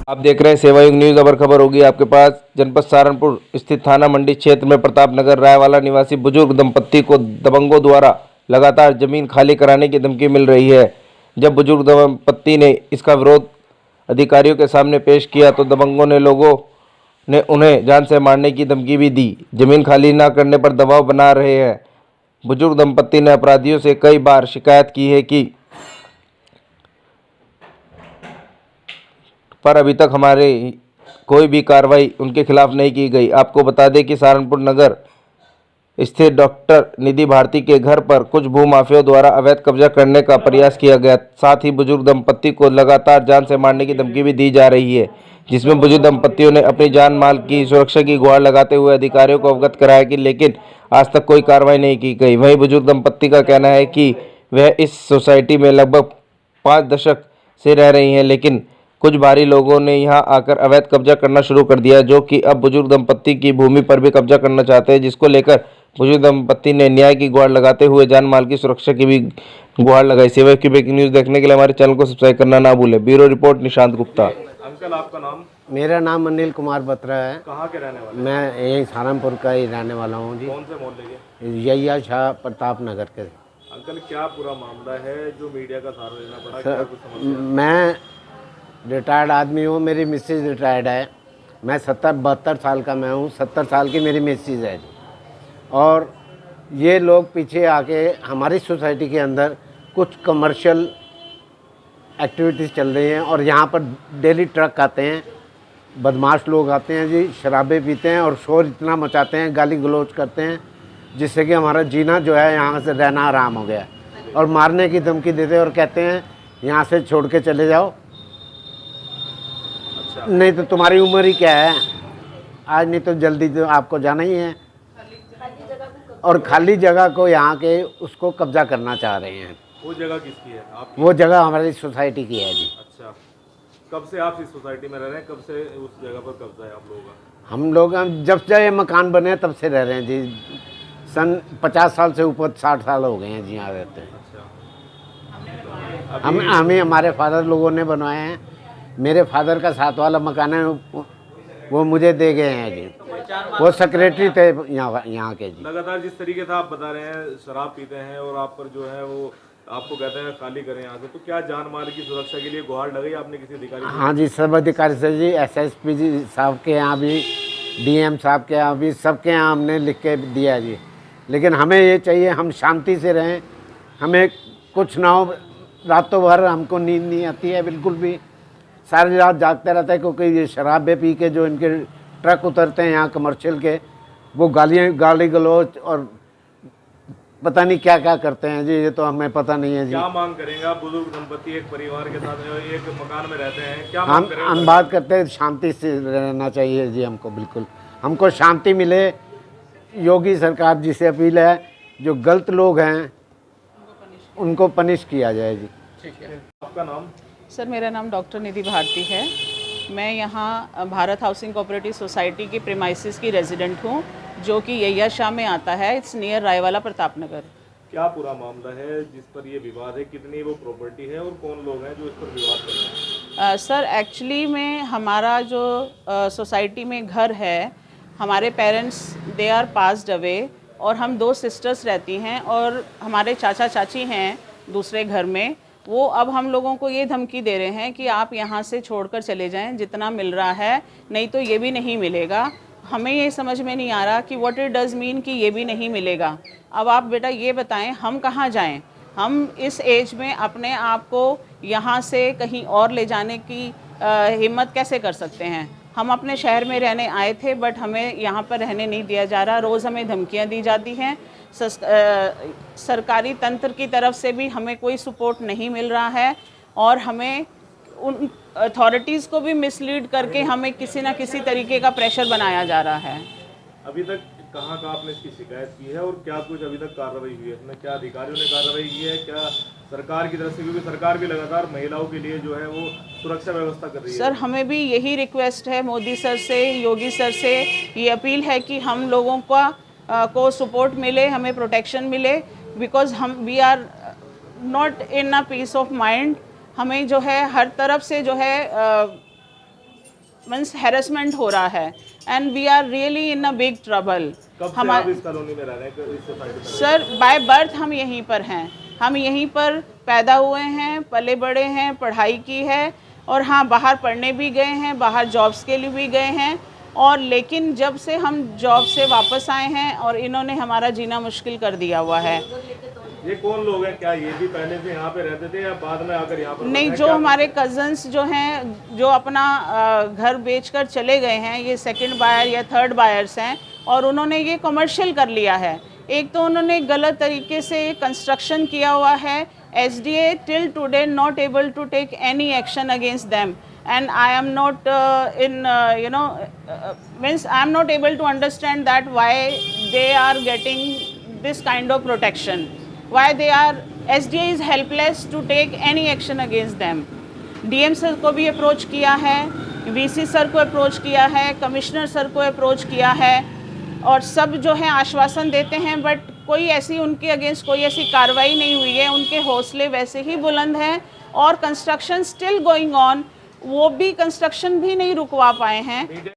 आप देख रहे हैं सेवायुग न्यूज़। अबर खबर होगी आपके पास। जनपद सहारनपुर स्थित थाना मंडी क्षेत्र में प्रताप नगर रायवाला निवासी बुजुर्ग दंपत्ति को दबंगों द्वारा लगातार जमीन खाली कराने की धमकी मिल रही है। जब बुजुर्ग दंपत्ति ने इसका विरोध अधिकारियों के सामने पेश किया तो दबंगों ने लोगों ने उन्हें जान से मारने की धमकी भी दी। जमीन खाली न करने पर दबाव बना रहे हैं। बुजुर्ग दंपत्ति ने अपराधियों से कई बार शिकायत की है कि पर अभी तक हमारे कोई भी कार्रवाई उनके खिलाफ नहीं की गई। आपको बता दें कि सहारनपुर नगर स्थित डॉक्टर निधि भारती के घर पर कुछ भूमाफियाओं द्वारा अवैध कब्जा करने का प्रयास किया गया। साथ ही बुजुर्ग दंपत्ति को लगातार जान से मारने की धमकी भी दी जा रही है, जिसमें बुजुर्ग दंपत्तियों ने अपनी जान माल की सुरक्षा की गुहार लगाते हुए अधिकारियों को अवगत कराया कि लेकिन आज तक कोई कार्रवाई नहीं की गई। वहीं बुजुर्ग दंपत्ति का कहना है कि वह इस सोसाइटी में लगभग 5 दशक से रह रही हैं, लेकिन कुछ बाहरी लोगों ने यहां आकर अवैध कब्जा करना शुरू कर दिया, जो कि अब बुजुर्ग दंपत्ति की भूमि पर भी कब्जा करना चाहते हैं, जिसको लेकर बुजुर्ग दंपत्ति ने न्याय की गुहार लगाते हुए जान माल की सुरक्षा की भी गुहार लगाई। सेवा की ब्रेकिंग न्यूज़ देखने के लिए हमारे चैनल को सब्सक्राइब करना ना भूलें। Bureau report Nishant Gupta. Uncle, आपका नाम? मेरा नाम अनिल कुमार बत्रा है। कहाँ के रहने वाले? मैं यही सहारनपुर का ही रहने वाला हूँ जी। कौन से मोहल्ले के? यैया शाह प्रताप नगर के। अंकल, क्या पूरा मामला है जो मीडिया का सहारा लेना पड़ा? क्या कुछ समस्या? मैं रिटायर्ड आदमी हूँ, मेरी मिसेज रिटायर्ड है। मैं 72 साल का मैं हूँ, 70 साल की मेरी मिसेज है जी। और ये लोग पीछे आके हमारी सोसाइटी के अंदर कुछ कमर्शियल एक्टिविटीज़ चल रही हैं और यहाँ पर डेली ट्रक आते हैं, बदमाश लोग आते हैं जी, शराबें पीते हैं और शोर इतना मचाते हैं, गाली गलौज करते हैं, जिससे कि हमारा जीना जो है यहाँ से रहना आराम हो गया है। और मारने की धमकी देते हैं और कहते हैं यहाँ से छोड़ के चले जाओ। अच्छा। नहीं तो तुम्हारी उम्र ही क्या है, आज नहीं तो जल्दी तो आपको जाना ही है। और खाली जगह को यहाँ के उसको कब्जा करना चाह रहे हैं। वो जगह किसकी है? आपकी? वो जगह हमारी सोसाइटी की है जी। अच्छा, कब से आप इस सोसाइटी में रह रहे हैं? कब से उस जगह पर कब्जा है आप लोगों का? हम लोग जब से ये मकान बने तब से रह रहे हैं जी। सन 50 साल से ऊपर 60 साल हो गए हैं जी यहाँ रहते हैं। अच्छा। हमें हमारे फादर लोगों ने बनवाए हैं। मेरे फादर का 7 वाला मकान है, वो मुझे दे गए हैं जी। वो सेक्रेटरी थे यहाँ के जी। लगातार जिस तरीके से आप बता रहे हैं शराब पीते हैं और आप पर जो है वो आपको कहते हैं खाली करें यहाँ से, तो क्या जान माल की सुरक्षा के लिए गुहार लगाई आपने किसी अधिकारी से? हाँ जी, सब अधिकारी से जी, एसएसपी जी साहब के यहाँ भी, डीएम साहब के यहाँ भी, सबके यहाँ हमने लिख के दिया जी। लेकिन हमें ये चाहिए हम शांति से रहें, हमें कुछ ना हो। रातों भर हमको नींद नहीं आती है बिल्कुल भी, सारी रात जागते रहता है, क्योंकि ये शराबे पी के जो इनके ट्रक उतरते हैं यहाँ कमर्शियल के, वो गाली गलौज और पता नहीं क्या क्या करते हैं जी। ये तो हमें पता नहीं है जी। क्या मांग करेंगे आप? बुजुर्ग दंपत्ति एक परिवार के साथ एक मकान में रहते हैं, क्या मांग करेंगे? हम बात करते हैं शांति से रहना चाहिए जी हमको, बिल्कुल हमको शांति मिले। योगी सरकार जी से अपील है, जो गलत लोग हैं उनको पनिश किया जाए जी। ठीक है। आपका नाम? सर, मेरा नाम डॉक्टर निधि भारती है। मैं यहाँ भारत हाउसिंग कोऑपरेटिव सोसाइटी की प्रीमाइसिस की रेजिडेंट हूँ, जो कि यैया शाह में आता है। It's near Raiwala Pratap Nagar. क्या पूरा मामला है जिस पर ये विवाद है? कितनी वो प्रॉपर्टी है और कौन लोग हैं जो इस पर विवाद कर रहे हैं? सर, एक्चुअली में हमारा जो सोसाइटी में घर है, हमारे parents they are passed away और हम 2 सिस्टर्स रहती हैं और हमारे चाचा चाची हैं दूसरे घर में। वो अब हम लोगों को ये धमकी दे रहे हैं कि आप यहाँ से छोड़कर चले जाएं, जितना मिल रहा है, नहीं तो ये भी नहीं मिलेगा। हमें ये समझ में नहीं आ रहा कि व्हाट इट डज़ मीन कि ये भी नहीं मिलेगा। अब आप बेटा ये बताएं, हम कहाँ जाएं? हम इस एज में अपने आप को यहाँ से कहीं और ले जाने की हिम्मत कैसे कर सकते हैं? हम अपने शहर में रहने आए थे, बट हमें यहाँ पर रहने नहीं दिया जा रहा। रोज़ हमें धमकियाँ दी जाती हैं। सरकारी तंत्र की तरफ से भी हमें कोई सपोर्ट नहीं मिल रहा है और हमें उन अथॉरिटीज़ को भी मिसलीड करके हमें किसी ना किसी तरीके का प्रेशर बनाया जा रहा है। अभी तक कहाँ आपने इसकी शिकायत की है और क्या कुछ अभी तक कार्रवाई हुई है इसमें? क्या अधिकारियों ने कार्रवाई की है? क्या सरकार की तरफ से? क्योंकि सरकार भी लगातार महिलाओं के लिए जो है वो सुरक्षा व्यवस्था कर रही है। सर, हमें भी यही रिक्वेस्ट है मोदी सर से, योगी सर से ये अपील है कि हम लोगों को सपोर्ट मिले, हमें प्रोटेक्शन मिले, because we are not in a peace of mind. हमें जो है हर तरफ से जो है मीन्स हेरसमेंट हो रहा है and we are really in a big trouble. कब से आप इस कॉलोनी में रह रहे हैं, इस सोसाइटी में? सर बाय बर्थ हम यहीं पर हैं, हम यहीं पर पैदा हुए हैं, पले बड़े हैं, पढ़ाई की है और हाँ बाहर पढ़ने भी गए हैं, बाहर जॉब्स के लिए भी गए हैं। और लेकिन जब से हम जॉब से वापस आए हैं और इन्होंने हमारा जीना मुश्किल कर दिया हुआ है। ये कौन लोग हैं? क्या ये भी पहले से यहाँ पे रहते थे या बाद में आकर यहाँ पर? नहीं, जो हमारे कज़न्स जो हैं जो अपना घर बेचकर चले गए हैं, ये सेकंड बायर या थर्ड बायर्स हैं और उन्होंने ये कमर्शियल कर लिया है। एक तो उन्होंने गलत तरीके से कंस्ट्रक्शन किया हुआ है। SDA till today not able to take any action against them and I am not means I am not able to understand that why they are getting this kind of protection, why they are SDA is helpless to take any action against them। DM sir को भी approach किया है, VC sir को approach किया है, commissioner sir को approach किया है और सब जो है आश्वासन देते हैं बट कोई ऐसी उनके अगेंस्ट कोई ऐसी कार्रवाई नहीं हुई है। उनके हौसले वैसे ही बुलंद हैं और कंस्ट्रक्शन स्टिल गोइंग ऑन, वो भी कंस्ट्रक्शन भी नहीं रुकवा पाए हैं।